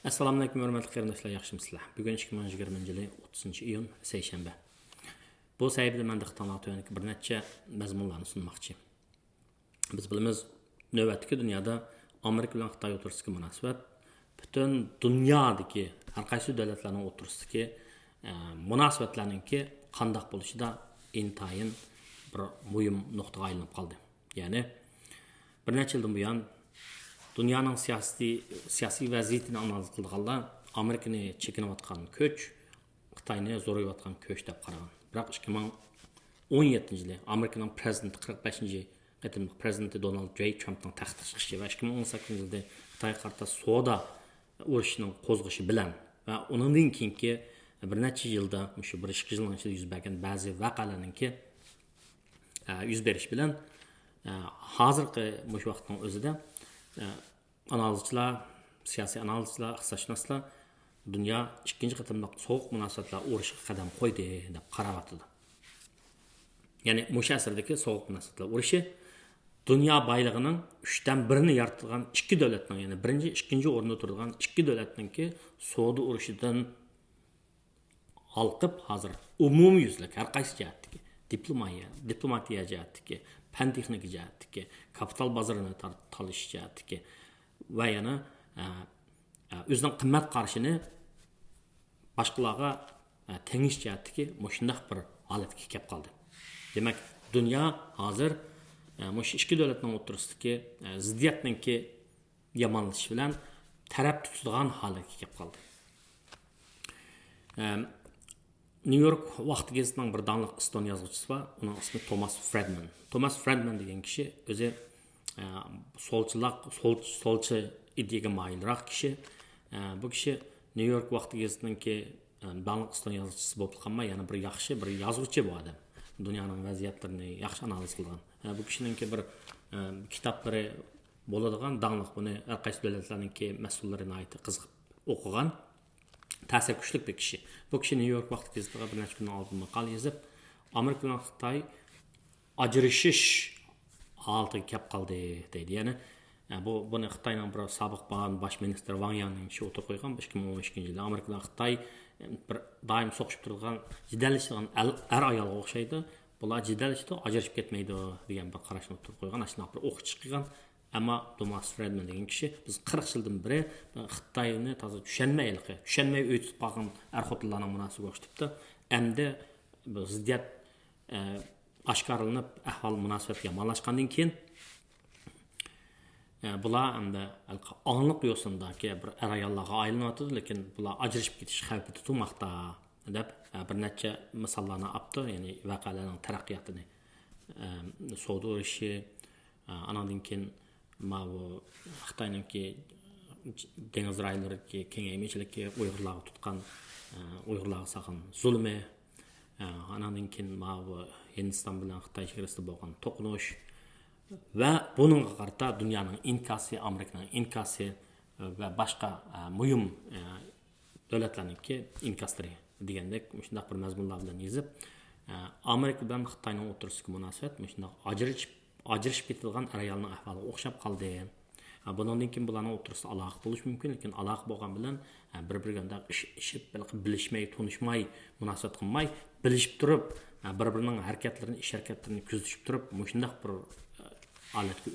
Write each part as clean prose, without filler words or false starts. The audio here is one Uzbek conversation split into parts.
Assalomu alaykum, hurmatli qarindoshlar, yaxshimisizlar? Bugun 2020 yili 30-iyun seshanba. Bu sayfada men Xitoyning bir necha mazmunlarni sunmoqchi. Biz bilamiz, navbatdagi dunyoda Amerika bilan Xitoy o'rtasidagi munosabat butun dunyodagi har qaysi davlatlarning o'rtasidagi munosabatlarningki qandoq bo'lishida intayin bir muhim nuqtaga aylanib qoldi. Ya'ni bir necha yildan buyon dunyoning siyosiy vaziyatini analiz qilganlar Amerikani chekinayotgan kuch, Xitoyni zo'rayotgan kuch deb qaragan. Biroq 2017 yili Amerikaning prezidenti 45-chi qatimliq prezidenti Donald J. Trumpning taxtga chiqishi va 2018 yilda Xitoy qarta savdo urushining qo'zg'ishi bilan va undan keyingi bir necha yilda shu bir ikki yilning ichida yuz bergan ba'zi voqealarningki yuz berish bilan hozirgi mush vaqtning o'zida analizchilar, siyosiy analizchilar, iqtisodshunoslar dunyo ikkinchi qatimliq sovuq munosabatlar urushiga qadam qo'ydi deb qarayotdi. Ya'ni mush asrdagi sovuq munosabatlar urushi dunyo boyligining 3dan 1ni yaratgan ikki davlatning, ya'ni birinchi, ikkinchi o'rinda turgan ikki davlatningki savdo urushidan olqib hozir umumyuzlik har qaysi jihatdagi diplomatiya jihatdagi, fan texnika jihatdagi, kapital bozorini talish jihatdagi va yana o'zining qimmat qarashini boshqalarga tengish jihatdagi shunday bir holatga kelib qoldi. Demak, dunyo hozir mush ikki davlatning o'rtasidagi ziddiyatningki yomonlashishi bilan taraf tutadigan holatga kelib qoldi. New York vaqt gazetining bir donliq iston yozuvchisi bor, uning ismi Thomas Friedman. Thomas Friedman degan kishi o'zi solchi ideyaga moyilroq kishi. Bu kishi New York vaqt gazetiningki donliq iston yozuvchisi bo'lib qolmay, yana bir yaxshi bir yozuvchi bu odam. Dunyoning vaziyatlarini yaxshi analiz qilgan. Bu kishiningki bir kitoblari bo'ladigan donliq, buni har qaysi davlatlarningki mas'ullarini aytib qiziqib o'qigan ta'sir kuchli bir kishi. Bu kishi New York vaqt gazetiga bir necha kun oldin maqola yozib, Amerika bilan Xitoy ajrashish holatiga kelib qoldi deydi. Ya'ni buni Xitoyning bir sobiq bosh ministri Wang Yangning kishi o'tirib qo'ygan 2012-yilda Amerika bilan Xitoy bir doim so'qishib turgan, jidallashgan er ayolga o'xshaydi. Bular jidallashdi, ajrashib ketmaydi degan bir qarashni o'tirib qo'ygan, shunday bir o'qib chiqqan. Ammo Thomas Friedman degan kishi biz 40 yildan beri Xitoyni toza tushunmay o'tib qolgan er-xotinlarning munosabatiga o'xshatibdi. Endi bu ziddiyat oshkoralanib, ahvol munosabat yomonlashgandan keyin bular endi onliq yo'sindagi bir er-ayollarga aylanadi, lekin bular ajrashib ketish xavfi tutmoqda deb bir necha misollarni olibdi, ya'ni voqealarning taraqqiyotini, savdo urushi, andan keyin bu Xitoyningki dengiz raylariki kengaymichilikka Uyg'urlarga tutgan, Uyg'urlarga saqin zulmi, andan keyin bu Hindiston bilan Xitoy chegarasida bo'lgan to'qinish va buningga qarata dunyoning inkasi, Amerikaning inkasi va boshqa muhim davlatlarningki inkaslari degandek shunday bir mazmunlar bilan yozib, Amerika bilan Xitoyning o'rtasidagi munosabat shunday ajrashib ketilgan ayolning ahvoliga o'xshab qoldi. Bundan keyin bularning o'rtasida aloqa bo'lish mumkin, lekin aloqa bo'lgan bilan bir-biriga ishib, bilishmay, tunishmay, munosabat qilmay, bilishib turib, bir-birining harakatlarini, ish harakatlarini kuzatib turib, shunday bir holatga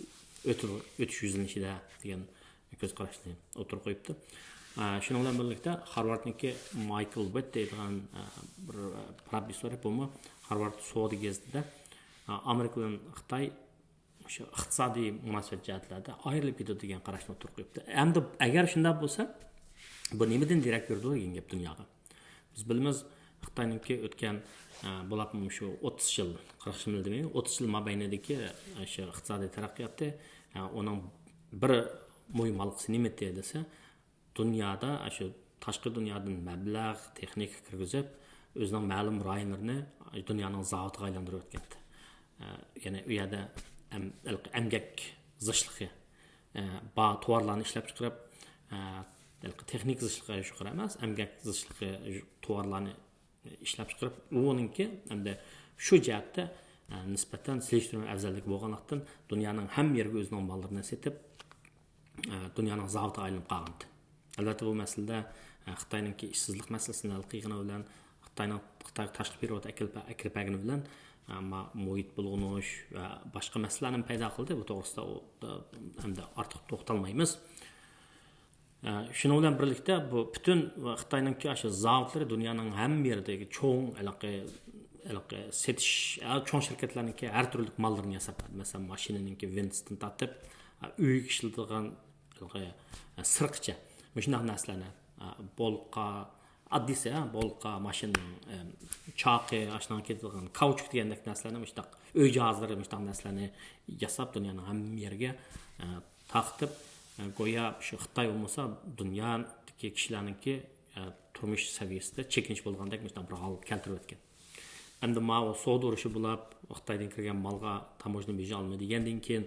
o'tish yuzlanishida degan ko'z qarashni o'tirib qo'yibdi. Shuning bilan birlikda Harvardniki Michael Witt degan bir professor bo'lma, Harvard savdo gazetida Amerika bilan Xitoy shu iqtisodiy munosabat jihatlarda ayrilib ketadi degan qarashni o'tirib qo'yibdi. Endi agar shunday bo'lsa, bu nimadan derak berdi degan gap dunyoga. Biz bilamiz, Xitoyningki o'tgan bo'lapmi shu 30 yil, 40 yil demay, 30 yil mobaynidagi shu iqtisodiy taraqqiyotda uning bir muhim halqasi nima desa, dunyoda shu tashqi dunyodan mablag', texnika kirgizib, o'zining ma'lum rayonlarini dunyoning zavodiga aylantirib o'tgandi. Ya'ni u yerda emgak zishligi, tovarlarni ishlab chiqarib, texnik zishligi shu emas, emgak zishligi tovarlarni ishlab chiqarib, uninki endi shu jihatda nisbatan selektiv afzallik bo'lganlikdan dunyoning ham yerga o'zining mollarini setib, dunyoning zavodiga aylanib qolgandi. Albatta bu masalada Xitoyninki ishsizlik masalasini hal qilgani bilan Xitoy tashqi periyod akirpagini bilan ammo muhit bulg'unish va boshqa masalalarni paydo qildi. Bu to'g'risida hamda ortiq to'xtalmaymiz. Shuning bilan birlikda bu butun Xitoyninki shu zavodlari dunyoning hamma yeridagi cho'ng setish cho'ng shirkatlarniki har turli mallarni yasab, masalan mashinaniki Winston tatib uy ishlatilgan sirqcha shunday narsalarni bolqa addisi bolqa mashina chaqi ashundan ketadigan kauchuk degandek narsalarni mushtaq uy jihozlari mushtaq narsalarni yasab dunyoning hamma yeriga taqtib go'yo shu Xitoy bo'lmasa dunyodagi kishilarningki turmush saviyasida chekinish bo'lgandek mushtaq bir hol keltirib o'tgan. Endi ma'o savdo urushi bo'lib Xitoydan kirgan malga tamojna beja olmaydi degandan keyin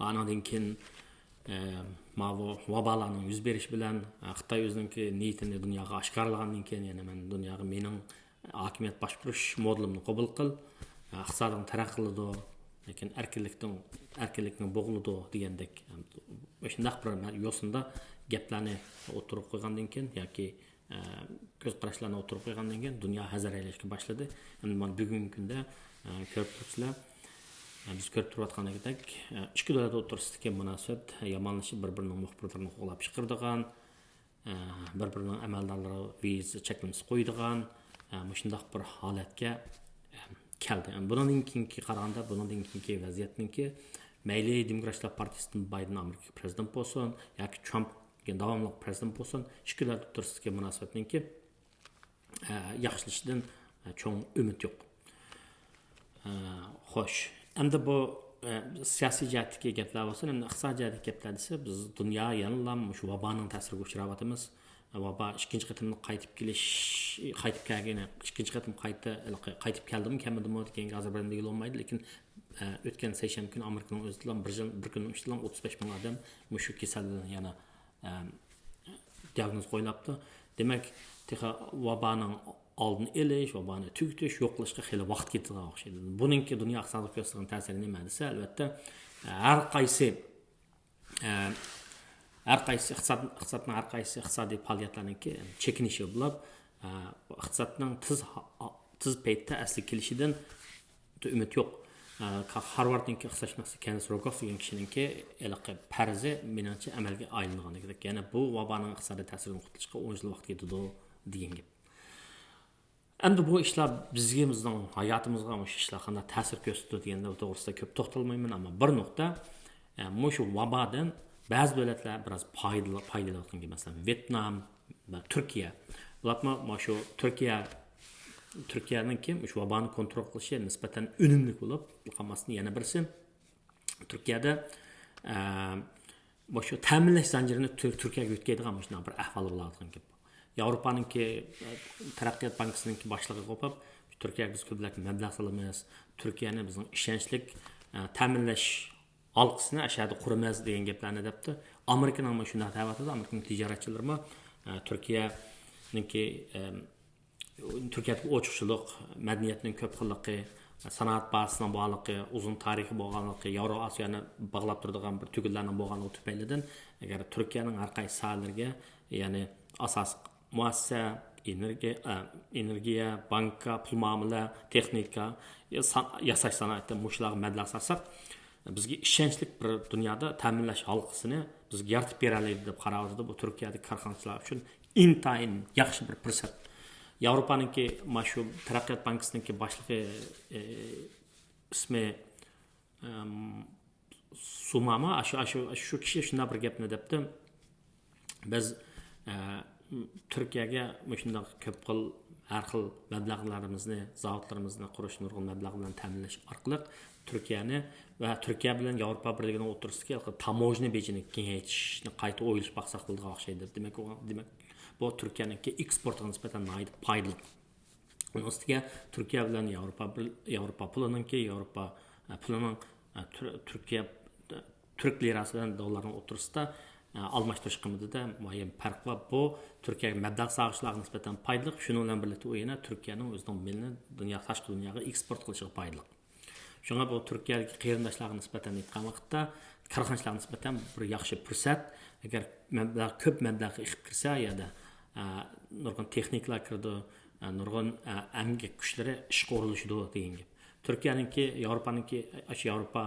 anadan keyin ma'o vabalarning yuz berish bilan Xitoy o'zining niyatini dunyoga oshkorlagandan keyin yana men dunyoga mening hokimiyat boshqarish modelimni qabul qil, iqtisodiyotni taraqqiy qiladi, lekin erkinlikni bo'g'iladi degandek shunday bir yo'sinda gaplarni o'tirib qo'ygandan keyin yoki ko'z qarashlarni o'tirib qo'ygandan keyin dunyo hazar aylashga boshladi. Endi mana bugungi kunda ko'rib turibsizlar, biz ko'rib turayotgandek ikki davlat o'rtasidagi munosabat yomonlashib bir-birining muxbirlarini qo'llab chiqardigan, bir-birining amaldorlari viza cheklamasi qo'ydigan shunday bir holatga keldi. Bundan keyingi qaraganda, bundan keyingi vaziyatningki mayli Demokratlar partiyasidan Bayden Amerika prezident bo'lsin yoki Trump davomli prezident bo'lsin, ikki davlat o'rtasidagi munosabatningki yaxshilishidan cho'ng umid yo'q. Xo'sh, endi bu siyosiy jihatdagi gaplar bo'lsin, endi iqtisodiy jihatdagi gaplar desa, biz dunyo yana shu vaboning ta'siriga uchrayapmiz. Vabo ikkinchi qatimni qaytib kelgan, ikkinchi qatim qaytib keldimi, kamidimi degan hozir bilan belgili olmaydi, lekin o'tgan seshanba kuni Amerikaning o'zida bir kunning ichida 35 ming odam shu kasallikdan yana diagnoz qo'yilibdi. Demak, vaboning oldini olish, vaboni tugutish, yo'qlashga xeyli vaqt ketadigan o'xshaydi. Buningki dunyo iqtisodiyotiga ta'siri nima desa, albatta har qaysi iqtisodning har qaysi iqtisodiy faoliyatlarningki chekinishi bo'lib, iqtisodning tiz paytda asli kelishidan umid yo'q. Harvardningki iqtisodshunosi Kenneth Rogoff degan kishiningki farzi menimcha amalga aylanganidek. Ya'ni bu vaboning iqtisodiy ta'siridan qutulishga 10 yil vaqt ketadi degan gap. Endi bu ishlar bizning hayotimizga shu ishlar qanday ta'sir ko'rsatadi deganda to'g'risida ko'p to'xtalmayman, ammo bir nuqta shu vabodan ba'zi davlatlar biroz foydalanayotgan, masalan Vyetnam va Turkiya. Bular shu Turkiyaning shu vaboni kontrol qilishi nisbatan unumli bo'lib, qolmasdan yana birisi Turkiyada shu ta'minlash zanjirini Turkiyaga o'tkazadigan shunday bir ahvol bo'ladigan gap. Yevropaninki taraqqiyot bankasininki boshlig'i qo'pib, Turkiyaga biz ko'plab mablag' solamiz, Turkiyani bizning ishonchli ta'minlash halqasini ashada quramiz degan gaplarni debdi. Amerikaning mana shunday ta'vatida, Amerikaning tijoratchilari Turkiyadagi ochiqchilik, madaniyatning ko'p xilligi, sanoat bazasining bog'ligi, uzun tarixi bo'lganligi, Yevroosiyoni bog'lab turadigan bir tugunlarning bo'lganligi tufaylidan agar Turkiyaning har qaysi sohalarga, ya'ni asos muassasa, energiya, banka, pul muomala, texnika, yasash sanoatida mushlar mablag' sarsak, bizga ishonchli bir dunyoda ta'minlash halqasini bizga yaratib beradi deb qarayapti. Bu Turkiyadagi korxonachilar uchun intayin yaxshi bir fursat. Yevropaninki shu taraqqiyot bankasiningki boshlig'i ismi Sumama shu kishi shunday bir gapni debdi. Biz Turkiyaga shunday ko'p har xil mablag'larimizni, zavodlarimizni qurish nurg'un mablag' bilan ta'minlash orqali Turkiyani va Turkiya bilan Yevropa birligining o'rtasidagi tamojna bejini kengaytirishni qayta o'ylash maqsad qilgan o'xshaydi. Demak bu Turkiyaningki eksportiga nisbatan foydali. Uning ustiga Turkiya bilan Yevropa pulining Turk lirasi bilan dollarning o'rtasida almashtirish qiymatida muayyan farq bor. Bu Turkiyaga mablag' sag'ishlariga nisbatan foydali. Shuning bilan birlikda u yana Turkiyaning o'zining millini tashqi dunyoga eksport qilishiga foydali. Shunga bu Turkiyadagi qarindoshlarga nisbatan aytgan vaqtda korxonachilarga nisbatan bir yaxshi fursat agar mablag' ko'p mablag' iqib kirsa yoda nurg'un texniklar kirdi, nurg'un amgak kuchlari ishga urilishdi degan gap. Turkiyaningki, Yevropaningki, Yevropa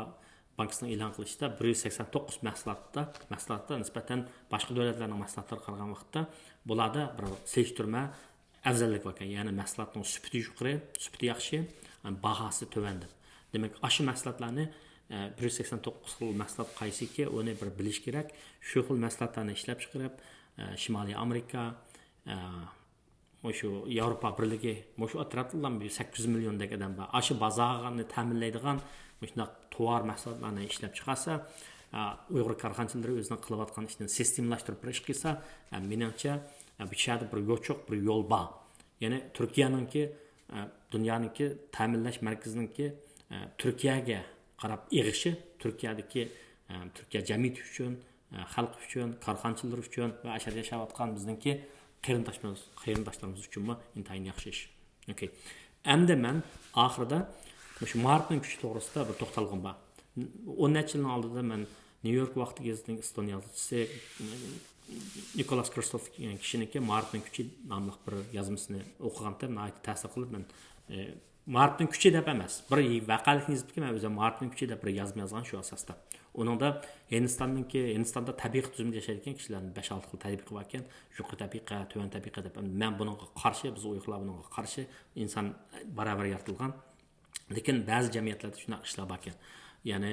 bankasining e'lon qilishida 189 mahsulotda nisbatan boshqa davlatlarning mahsulotlariga qaragan vaqtda bularda bir selishtirma afzallik bor ekan. Ya'ni mahsulotning sifati yuqori, sifati yaxshi, bahasi tuvan deb. Demak, aşı mahsulotlarni 189 xil mahsulot qaysiki, uni bir bilish kerak. Shu xil mahsulotlarni ishlab chiqarib, Shimoliy Amerika, shu Yevropa birligi, shu atrofdan 800 milliondek odam bor. Aşı bozorni ta'minlaydigan shunday tovar mahsulotlarni ishlab chiqarsa, Uyg'ur korxonachilari o'zining qilayotgan ishni sistemlashtirib ish qilsa, menimcha bu yerda bir yo'choq, bir yo'l bor. Ya'ni Turkiyaningki, dunyoninki ta'minlash markazininki Turkiyaga qarab eg'ishi, Turkiya jamiyati uchun, xalq uchun, korxonchilar uchun va ashar yashayotgan bizningki qarindoshlarimiz uchun intayin yaxshi ish. Okay. Endi men oxirida shu muharibning kuchi to'g'risida bir to'xtalg'im bor. 10 yil oldida men New York vaqti gazetining Eston yozuvchisi Nikolas Kristov degan kishiniki muharibning kuchi nomli bir yozmasini o'qigandim, nihoyat ta'sir qilib men muharibning kuchi deb emas, bir vaqalik nizbatiga men o'zim muharibning kuchi deb bir yozma yozgan shu asosda. Uningda Hindistonda tabiiy tuzumda yashaydigan kishilarning 5-6 xil tabiiy bor ekan, yuqori tabiiy, tuvan tabiiy deb. Men buningga qarshi, biz Uyg'urlar buningga qarshi, inson barobar yaratilgan. Lekin ba'zi jamiyatlarda shunaqa ishlar bor ekan. Ya'ni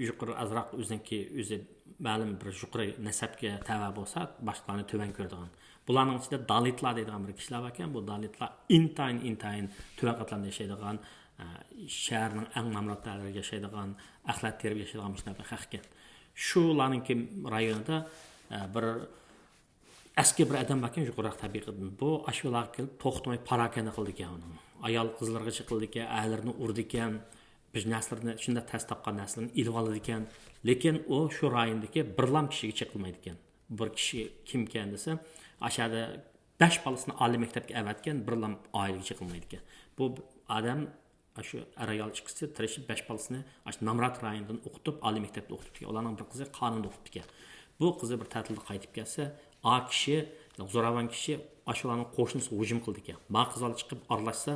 yuqori azroq o'zi ma'lum bir yuqori nasabga tava bo'lsa, boshqalarni tuvan ko'radigan. Bularning ichida dalitlar deydigan bir kishilar bor ekan. Bu dalitlar intayin tuvan qatlamda yashaydigan, shaharning eng namratlarida yashaydigan, axlat terib yashaydigan shunaqa xalq ekan. Shularning rayonida bir eski bir adam bor ekan, yuqori tabiiy. Bu ashyolar kelib to'xtamay parakanda qildi ekan. Ayol qizlarga chiqildi ekan, aylarni urdi ekan, biz naslarni shunda tas topgan naslarni ilib oldi ekan. Lekin u shu rayondagi birlam kishiga chiqilmaydi ekan. Bir kishi kim ekan desa, aşağıda 5 balasını ali maktabga avatgan, birlam oilaga chiqilmaydi ekan. Bu odam shu ayol chiqsa, tirishib 5 balasini Namrat rayonidan o'qitib, ali maktabda o'qitib ekan. Ularning bir qizi qonunda o'qitib ekan. Bu qizi bir ta'tilda qaytib kelsa, kishi, zo'ravon kishi ashularning qo'shnisi hujum qildi ekan. Ma qiz olib chiqib aralashsa,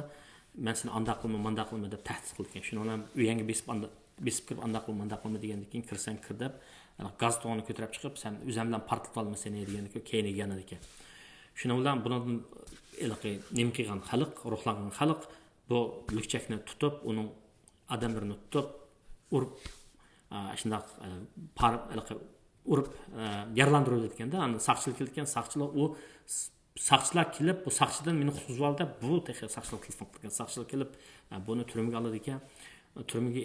men seni anda qilma deb tahdid qildi ekan. Shuni bilan uyanga besib kirib anda qilma degandan keyin kirsang kir deb gaz to'g'ini ko'tarib chiqib, sen o'zimdan partib olma seni degandan keyin keyin yegan ekan. Shuni bilan bundan nima qilgan xalq, ruhlangan xalq bu lukchakni tutib, uning odamlarini tutib, urib, shunday urib yaralantirib o'tganda, saqchilar kelgan, saqchilar kelib, bu saqchidan meni qutqizib oldi, bu saqchilar telefon qilgan, saqchilar kelib buni turmaga oladi ekan. Turmaga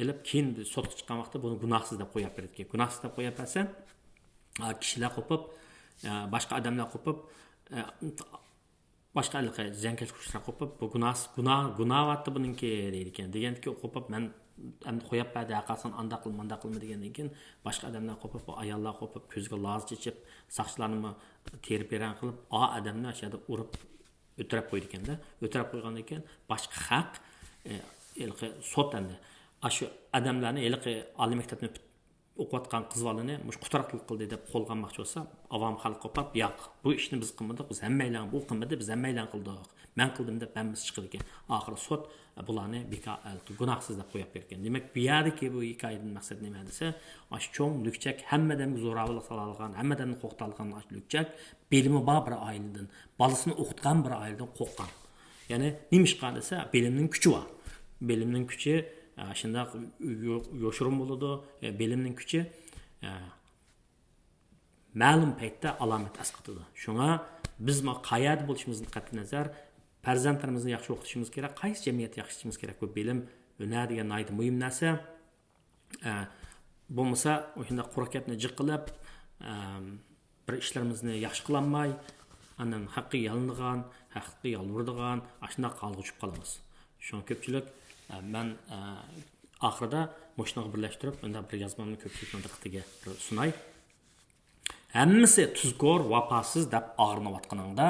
elib keyin sotga chiqqan vaqtda buni gunohsiz deb qo'yib beradi ekan. Gunohsiz deb qo'yib bersa, kishilar qo'pib, boshqa odamlar qo'pib, boshqa zankash kuchlar qo'pib, bu gunohvatdi buningki deydi ekan. Deganki qo'pib men endi qo'yib berdi, aqasan anda qilma degandan keyin boshqa odamlar qo'pib, ayollar qo'pib, ko'ziga loz chechib, saqchilarni terib beran qilib, odamlar shada urib o'tirib qo'ydi ekanda. O'tirib qo'ygandan keyin boshqa haq sot endi shu odamlarni oliy maktabni o'qiyotgan qizlarni mush qutaraqlik qildi deb qo'lganmoqchi bo'lsa, avom xalq qo'pab, yo'q, bu ishni biz qilmadik, biz hammaylar bu qilmadi, biz hammaylar qildik. Men qildim deb hammasi chiqdi ekan. Oxiri sot bularni gunohsiz deb qo'yib bergan. Demak, bu yerdagi bu hikoyaning maqsadi nima desa, shu cho'ng lukchak hammadan zo'ravonlik salolgan, hammadan qo'rqtalgan lukchak bilimi bor bir oiladan, bolasini o'qitgan bir oiladan qo'rqqan. Ya'ni nima ish qilsa, bilimning kuchi bor. Bilimning kuchi shunda yo'shirin bo'ladi. Bilimning kuchi ma'lum paytda alomat asqatadi. Shunga biz qayerda bo'lishimizdan qat'iy nazar farzandlarimizni yaxshi o'qitishimiz kerak, qaysi jamiyatda yaxshi ishimiz kerak. Bu bilim, hunar degan nihoyat muhim narsa. Bo'lmasa, o'shanda qurakatni jiqilib, bir ishlarimizni yaxshi qilolmay, andan haqqi yalingan, haqqi yolvirdigan, ashuna qolg'uchib qolamiz. Shun ko'pchilik men oxirida moshinaga birlashtirib, unda bir yozmamni ko'pchilikning diqqatiga sunay. Hammasi tuzkor, vafosiz deb og'rinayotganingda,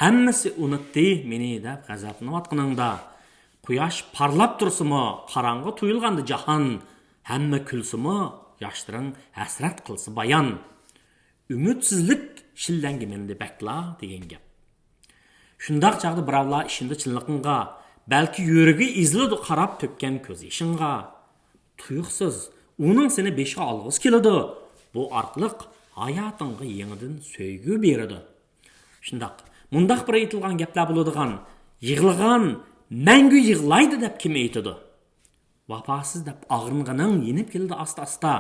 hammasi unutdi meni deb g'azablanayotganingda, quyosh parlab tursimi, qorong'i tuyulganda jahon, hamma kulsimi, yoshlarning hasrat qilsa bayon. Ümidsizlik shillangi menda bakla degan gap. Shundaq chaqda birovlar ishinde chinliqinga, balki yuragi izlidi qarab tökkan ko'z ishingga, tuyuqsiz uning seni beshga olg'isi keladi. Bu orqali hayotingga yangidan so'ygu beradi. Shundaq, mundaq bir aytilgan gaplar bo'ladigan, yig'lagan mangu yig'laydi deb kim aytadi? Vafosiz deb og'ringaning yenib keldi asta-asta.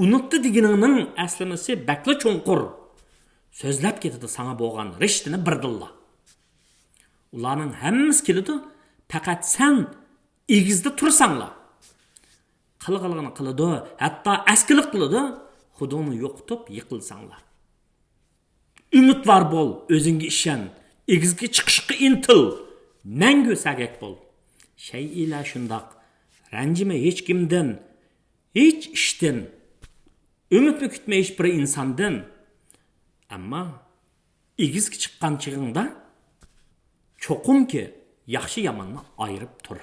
Unutdi deganingning aslimisi bakla cho'nqur. So'zlab ketadi sana bo'lgan rishtini birdilla. Ularning hammasi keladi, faqat sen egizda tursanglar. Qilg'ilg'ini qiladi, hatto askilik qiladi, xudoni yo'qotib yiqilsanglar. Umidvor bo'l, o'zingga ishon, egizga chiqishga intil, mangu sagak bo'l. Shay'ila shundaq, ranjima hech kimdan, hech ishdan, umidni kutma hech bir insondan. Ammo egizga chiqqan chig'ingda cho'qimki yaxshi yomonni ayirib tur.